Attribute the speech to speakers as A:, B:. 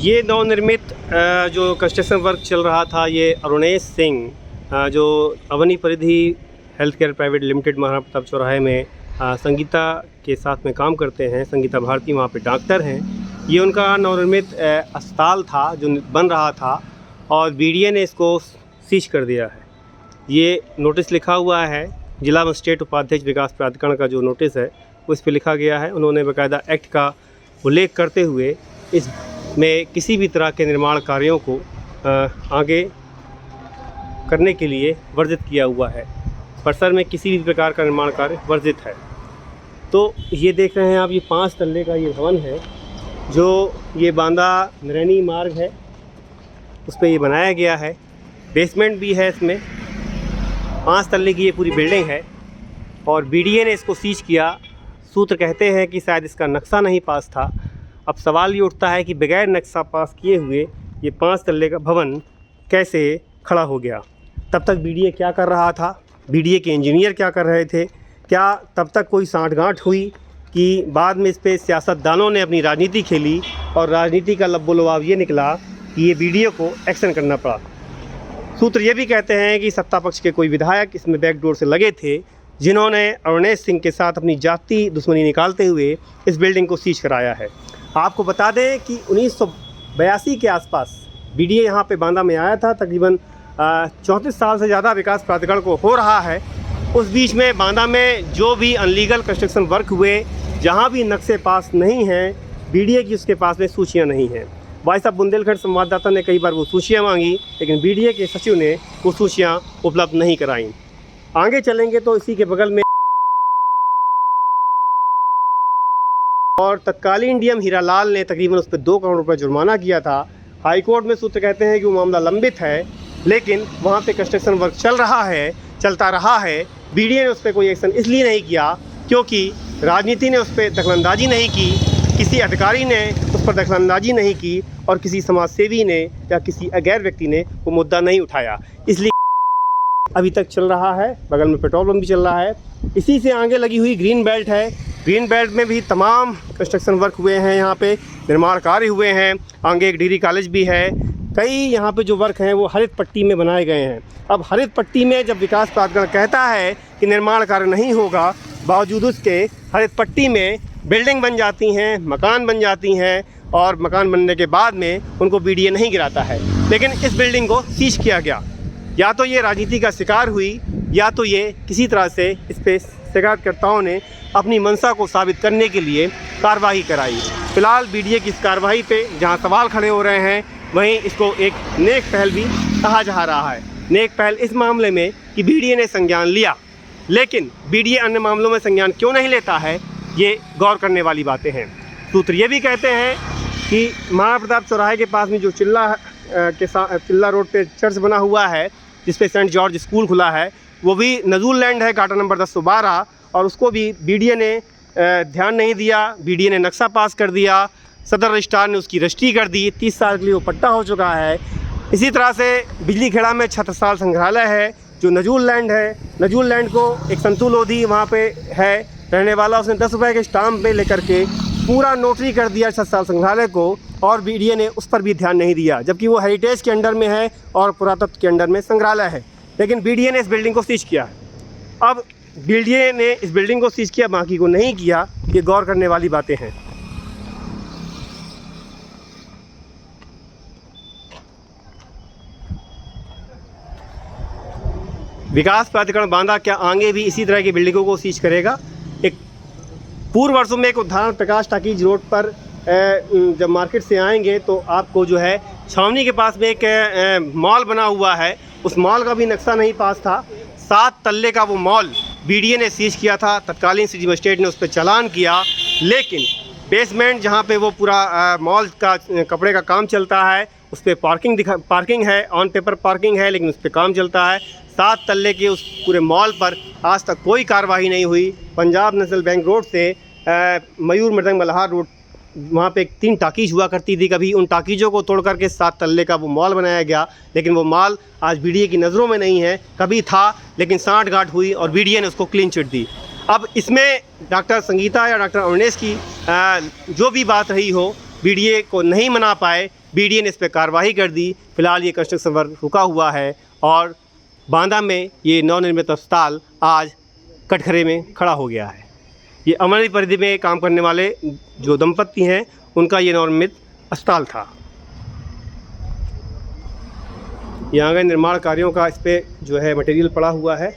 A: ये नवनिर्मित जो कंस्ट्रक्शन वर्क चल रहा था, ये अरुणेश सिंह जो अवनी परिधि health care private limited Maharana Pratap चौराहे में संगीता के साथ में काम करते हैं। संगीता भारती वहाँ पे डॉक्टर हैं। ये उनका नवनिर्मित अस्पताल था जो बन रहा था और बीडीए ने इसको सीज कर दिया है। ये नोटिस लिखा हुआ है, जिला मजिस्ट्रेट उपाध्यक्ष विकास प्राधिकरण का जो नोटिस है उस पर लिखा गया है। उन्होंने बाकायदा एक्ट का उल्लेख करते हुए इसमें किसी भी तरह के निर्माण कार्यों को आगे करने के लिए वर्जित किया हुआ है। परिसर में किसी भी प्रकार का निर्माण कार्य वर्जित है। तो ये देख रहे हैं आप, ये 5 तल्ले का ये भवन है जो ये बांदा नरैनी मार्ग है उस पर ये बनाया गया है। बेसमेंट भी है इसमें। 5 तल्ले की ये पूरी बिल्डिंग है और बीडीए ने इसको सीज किया। सूत्र कहते हैं कि शायद इसका नक्शा नहीं पास था। अब सवाल ये उठता है कि बगैर नक्शा पास किए हुए ये 5 तल्ले का भवन कैसे खड़ा हो गया। तब तक बीडीए क्या कर रहा था, बीडीए के इंजीनियर क्या कर रहे थे, क्या तब तक कोई सांठगांठ हुई कि बाद में इस पर सियासतदानों ने अपनी राजनीति खेली और राजनीति का लब्बो-लुआब ये निकला कि ये बीडीए को एक्शन करना पड़ा। सूत्र ये भी कहते हैं कि सत्ता पक्ष के कोई विधायक इसमें बैकडोर से लगे थे, जिन्होंने अरुणेश सिंह के साथ अपनी जाति दुश्मनी निकालते हुए इस बिल्डिंग को सीज कराया है। आपको बता दें कि 1982 के आसपास बीडीए यहाँ पे बांदा में आया था। तकरीबन 34 साल से ज़्यादा विकास प्राधिकरण को हो रहा है। उस बीच में बांदा में जो भी अनलीगल कंस्ट्रक्शन वर्क हुए, जहाँ भी नक्शे पास नहीं हैं, बीडीए की उसके पास में सूचियाँ नहीं हैं। भाई साहब, बुंदेलखंड संवाददाता ने कई बार वो सूचियाँ मांगी, लेकिन बीडीए के सचिव ने वो सूचियाँ उपलब्ध नहीं कराईं। आगे चलेंगे तो इसी के बगल में और तत्कालीन डीएम हीरालाल ने तकरीबन उस पर 2 करोड़ रुपए जुर्माना किया था। हाईकोर्ट में सूत्र कहते हैं कि वो मामला लंबित है, लेकिन वहाँ पे कंस्ट्रक्शन वर्क चलता रहा है। बीडीए ने उस पर कोई एक्शन इसलिए नहीं किया क्योंकि राजनीति ने उस पर दखलंदाजी नहीं की, किसी अधिकारी ने उस पर दखलंदाजी नहीं की और किसी समाजसेवी ने या किसी अगैर व्यक्ति ने वो मुद्दा नहीं उठाया। इसलिए अभी तक चल रहा है। बगल में पेट्रोल पंप भी चल रहा है। इसी से आगे लगी हुई ग्रीन बेल्ट है। ग्रीन बेल्ट में भी तमाम कंस्ट्रक्शन वर्क हुए हैं, यहाँ पे निर्माण कार्य हुए हैं। आगे एक डिग्री कॉलेज भी है। कई यहाँ पे जो वर्क हैं वो हरित पट्टी में बनाए गए हैं। अब हरित पट्टी में जब विकास प्राधिकरण कहता है कि निर्माण कार्य नहीं होगा, बावजूद उसके हरित पट्टी में बिल्डिंग बन जाती हैं, मकान बन जाती हैं और मकान बनने के बाद में उनको बीडीए नहीं गिराता है। लेकिन इस बिल्डिंग को सीज किया गया। या तो ये राजनीति का शिकार हुई या तो ये किसी तरह से इस पर शिकायतकर्ताओं ने अपनी मंशा को साबित करने के लिए कार्रवाई कराई। फिलहाल बीडीए की इस कार्रवाई पे जहां सवाल खड़े हो रहे हैं, वहीं इसको एक नेक पहल भी कहा जा रहा है। नेक पहल इस मामले में कि बीडीए ने संज्ञान लिया, लेकिन बीडीए अन्य मामलों में संज्ञान क्यों नहीं लेता है, ये गौर करने वाली बातें हैं। सूत्र ये भी कहते हैं कि महाराणा प्रताप चौराहे के पास में जो चिल्ला रोड पे चर्च बना हुआ है, जिसपे सेंट जॉर्ज स्कूल खुला है, वो भी नजूल लैंड है, काटा नंबर 1012, और उसको भी बीडीए ने ध्यान नहीं दिया। बीडीए ने नक्शा पास कर दिया, सदर रजिस्ट्रार ने उसकी रजिस्ट्री कर दी। 30 साल के लिए वो पट्टा हो चुका है। इसी तरह से बिजली खेड़ा में छत्रसाल संग्रहालय है जो नजूल लैंड है। नजूल लैंड को एक संतु लोधी वहाँ पे है रहने वाला, उसने 10 रुपये के स्टाम्प पे लेकर के पूरा नोटरी कर दिया छत्रसाल संग्रहालय को, और बीडीए ने उस पर भी ध्यान नहीं दिया, जबकि वो हेरिटेज के अंडर में है और पुरातत्व के अंडर में संग्रहालय है। लेकिन बीडीए ने इस बिल्डिंग को सीज किया। अब बीडीए ने इस बिल्डिंग को सीज किया, बाकी को नहीं किया। ये गौर करने वाली बातें हैं। विकास प्राधिकरण बांदा क्या आगे भी इसी तरह की बिल्डिंगों को सीज करेगा? एक पूर्व वर्षों में एक उदाहरण प्रकाश टाकीज रोड पर जब मार्केट से आएंगे तो आपको जो है छावनी के पास में एक मॉल बना हुआ है, उस मॉल का भी नक्शा नहीं पास था। 7 तल्ले का वो मॉल बीडीए ने सीज किया था। तत्कालीन सिटी मजिस्ट्रेट ने उस पर चालान किया, लेकिन बेसमेंट जहाँ पे वो पूरा मॉल का कपड़े का काम चलता है, उस पर पार्किंग है, ऑन पेपर पार्किंग है, लेकिन उस पर काम चलता है। 7 तल्ले के उस पूरे मॉल पर आज तक कोई कार्रवाई नहीं हुई। पंजाब नेशनल बैंक रोड से मयूर मृदंग मल्हार रोड, वहाँ पे 3 टाकीज हुआ करती थी कभी। उन टाकीजों को तोड़ करके 7 तल्ले का वो मॉल बनाया गया, लेकिन वो मॉल आज बीडीए की नज़रों में नहीं है। कभी था, लेकिन सांठगांठ हुई और बीडीए ने उसको क्लीन चिट दी। अब इसमें डॉक्टर संगीता या डॉक्टर अरुणेश की जो भी बात रही हो, बीडीए को नहीं मना पाए। बीडीए ने इस पर कार्रवाई कर दी। फिलहाल ये कंस्ट्रक्शन वर्क रुका हुआ है और बांदा में ये नवनिर्मित अस्पताल आज कटघरे में खड़ा हो गया है। ये अमरनी परिधि में काम करने वाले जो दंपति हैं उनका ये नवनिर्मित अस्पताल था। यहाँ के निर्माण कार्यों का इस पर जो है मटेरियल पड़ा हुआ है।